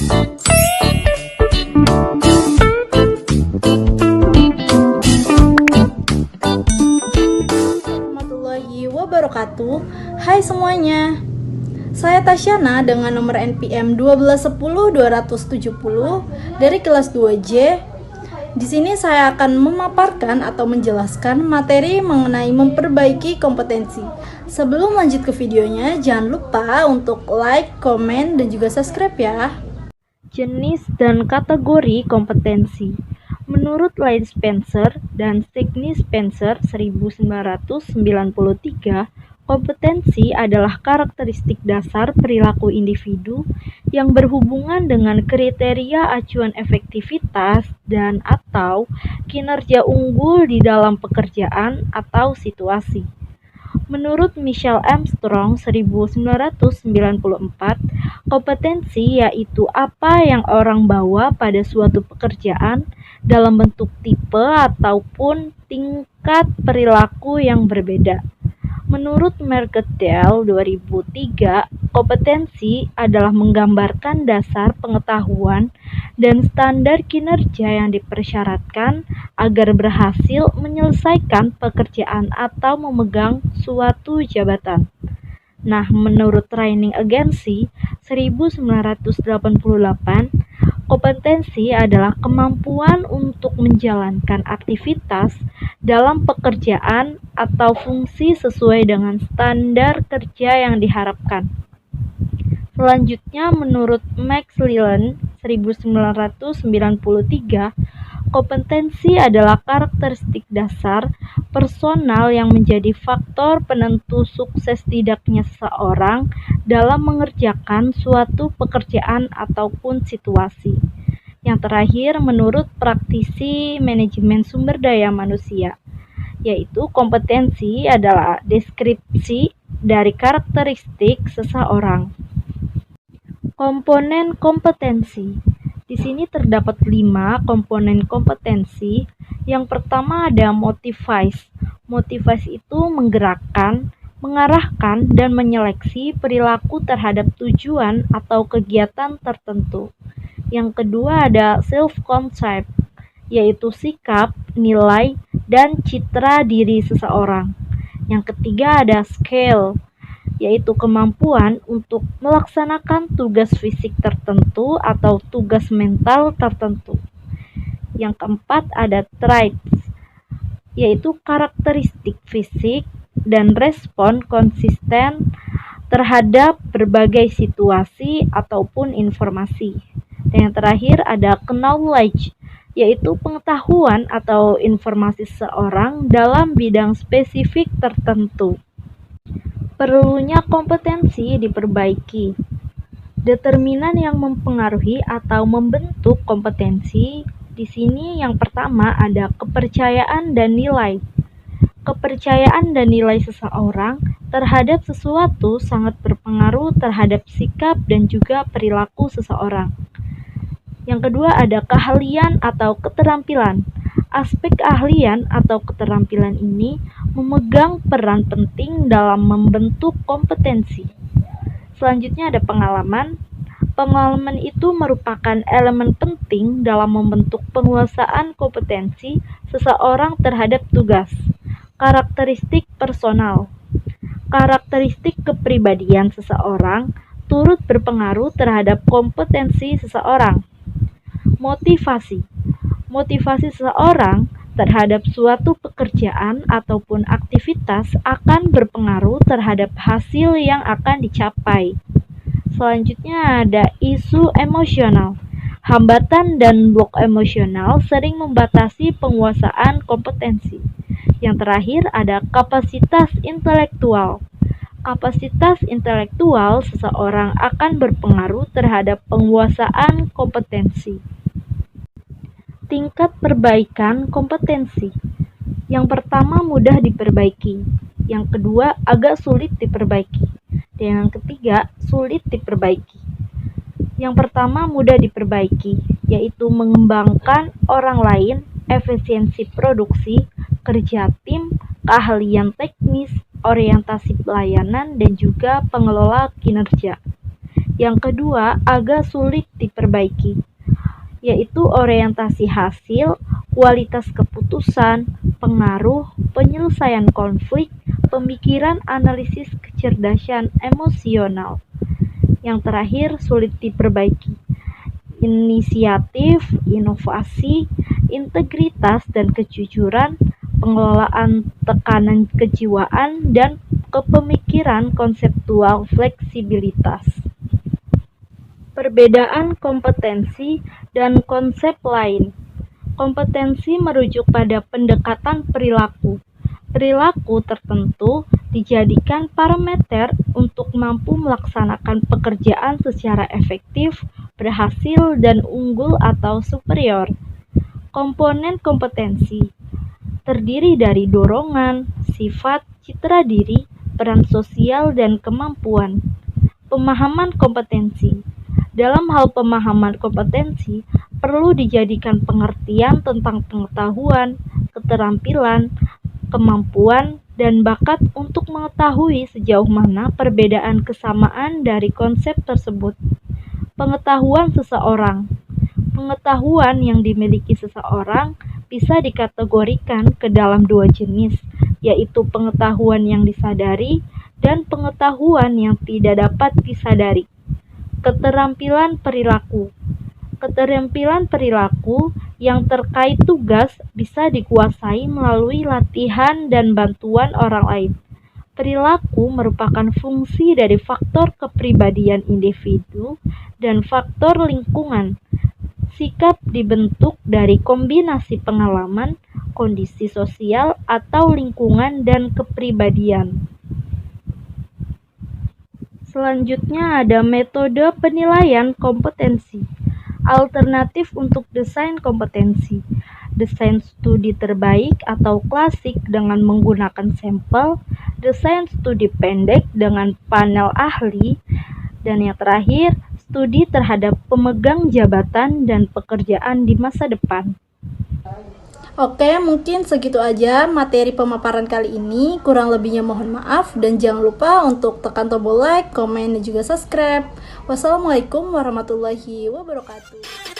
Warahmatullahi wabarakatuh. Hai semuanya. Saya Tasyana dengan nomor NPM 1210270 dari kelas 2J. Di sini saya akan memaparkan atau menjelaskan materi mengenai memperbaiki kompetensi. Sebelum lanjut ke videonya, jangan lupa untuk like, komen, dan juga subscribe ya. Jenis dan kategori kompetensi. Menurut Lane Spencer dan Sidney Spencer 1993, kompetensi adalah karakteristik dasar perilaku individu yang berhubungan dengan kriteria acuan efektivitas dan atau kinerja unggul di dalam pekerjaan atau situasi. Menurut Michael Armstrong 1994, kompetensi yaitu apa yang orang bawa pada suatu pekerjaan dalam bentuk tipe ataupun tingkat perilaku yang berbeda. Menurut Mercadal 2003, kompetensi adalah menggambarkan dasar pengetahuan dan standar kinerja yang dipersyaratkan agar berhasil menyelesaikan pekerjaan atau memegang suatu jabatan. Nah, menurut Training Agency 1988, kompetensi adalah kemampuan untuk menjalankan aktivitas dalam pekerjaan atau fungsi sesuai dengan standar kerja yang diharapkan. Selanjutnya, menurut Max Leland 1993, kompetensi adalah karakteristik dasar personal yang menjadi faktor penentu sukses tidaknya seseorang dalam mengerjakan suatu pekerjaan ataupun situasi. Yang terakhir, menurut praktisi manajemen sumber daya manusia, yaitu kompetensi adalah deskripsi dari karakteristik seseorang. Komponen kompetensi. Di sini terdapat 5 komponen kompetensi. Yang pertama ada motivasi. Motivasi itu menggerakkan, mengarahkan, dan menyeleksi perilaku terhadap tujuan atau kegiatan tertentu. Yang kedua ada self-concept, yaitu sikap, nilai, dan citra diri seseorang. Yang ketiga ada skill, yaitu kemampuan untuk melaksanakan tugas fisik tertentu atau tugas mental tertentu. Yang keempat ada traits, yaitu karakteristik fisik dan respon konsisten terhadap berbagai situasi ataupun informasi. Dan yang terakhir ada knowledge, yaitu pengetahuan atau informasi seseorang dalam bidang spesifik tertentu. Perlunya kompetensi diperbaiki. Determinan yang mempengaruhi atau membentuk kompetensi. Di sini yang pertama ada kepercayaan dan nilai. Kepercayaan dan nilai seseorang terhadap sesuatu sangat berpengaruh terhadap sikap dan juga perilaku seseorang. Yang kedua ada keahlian atau keterampilan. Aspek keahlian atau keterampilan ini memegang peran penting dalam membentuk kompetensi. Selanjutnya ada pengalaman. Pengalaman itu merupakan elemen penting dalam membentuk penguasaan kompetensi seseorang terhadap tugas. Karakteristik personal. Karakteristik kepribadian seseorang turut berpengaruh terhadap kompetensi seseorang. Motivasi. Motivasi seseorang terhadap suatu pekerjaan ataupun aktivitas akan berpengaruh terhadap hasil yang akan dicapai. Selanjutnya ada isu emosional. Hambatan dan blok emosional sering membatasi penguasaan kompetensi. Yang terakhir ada kapasitas intelektual. Kapasitas intelektual seseorang akan berpengaruh terhadap penguasaan kompetensi. Tingkat perbaikan kompetensi. Yang pertama mudah diperbaiki, yang kedua agak sulit diperbaiki, dan yang ketiga sulit diperbaiki. Yang pertama mudah diperbaiki, yaitu mengembangkan orang lain, efisiensi produksi, kerja tim, keahlian teknis, orientasi pelayanan, dan juga pengelola kinerja. Yang kedua, agak sulit diperbaiki, yaitu orientasi hasil, kualitas keputusan, pengaruh, penyelesaian konflik, pemikiran, analisis, kecerdasan emosional. Yang terakhir, sulit diperbaiki, inisiatif, inovasi, integritas dan kejujuran, pengelolaan tekanan kejiwaan, dan kepemikiran konseptual fleksibilitas. Perbedaan kompetensi dan konsep lain. Kompetensi merujuk pada pendekatan perilaku. Perilaku tertentu dijadikan parameter untuk mampu melaksanakan pekerjaan secara efektif, berhasil, dan unggul atau superior. Komponen kompetensi terdiri dari dorongan, sifat, citra diri, peran sosial, dan kemampuan. Pemahaman kompetensi. Dalam hal pemahaman kompetensi, perlu dijadikan pengertian tentang pengetahuan, keterampilan, kemampuan, dan bakat untuk mengetahui sejauh mana perbedaan kesamaan dari konsep tersebut. Pengetahuan seseorang. Pengetahuan yang dimiliki seseorang bisa dikategorikan ke dalam dua jenis, yaitu pengetahuan yang disadari dan pengetahuan yang tidak dapat disadari. Keterampilan perilaku. Keterampilan perilaku yang terkait tugas bisa dikuasai melalui latihan dan bantuan orang lain. Perilaku merupakan fungsi dari faktor kepribadian individu dan faktor lingkungan. Sikap dibentuk dari kombinasi pengalaman, kondisi sosial, atau lingkungan dan kepribadian. Selanjutnya ada metode penilaian kompetensi. Alternatif untuk desain kompetensi. Desain studi terbaik atau klasik dengan menggunakan sampel, desain studi pendek dengan panel ahli, dan yang terakhir, studi terhadap pemegang jabatan dan pekerjaan di masa depan. Oke, mungkin segitu aja materi pemaparan kali ini. Kurang lebihnya mohon maaf dan jangan lupa untuk tekan tombol like, komen, dan juga subscribe. Wassalamualaikum warahmatullahi wabarakatuh.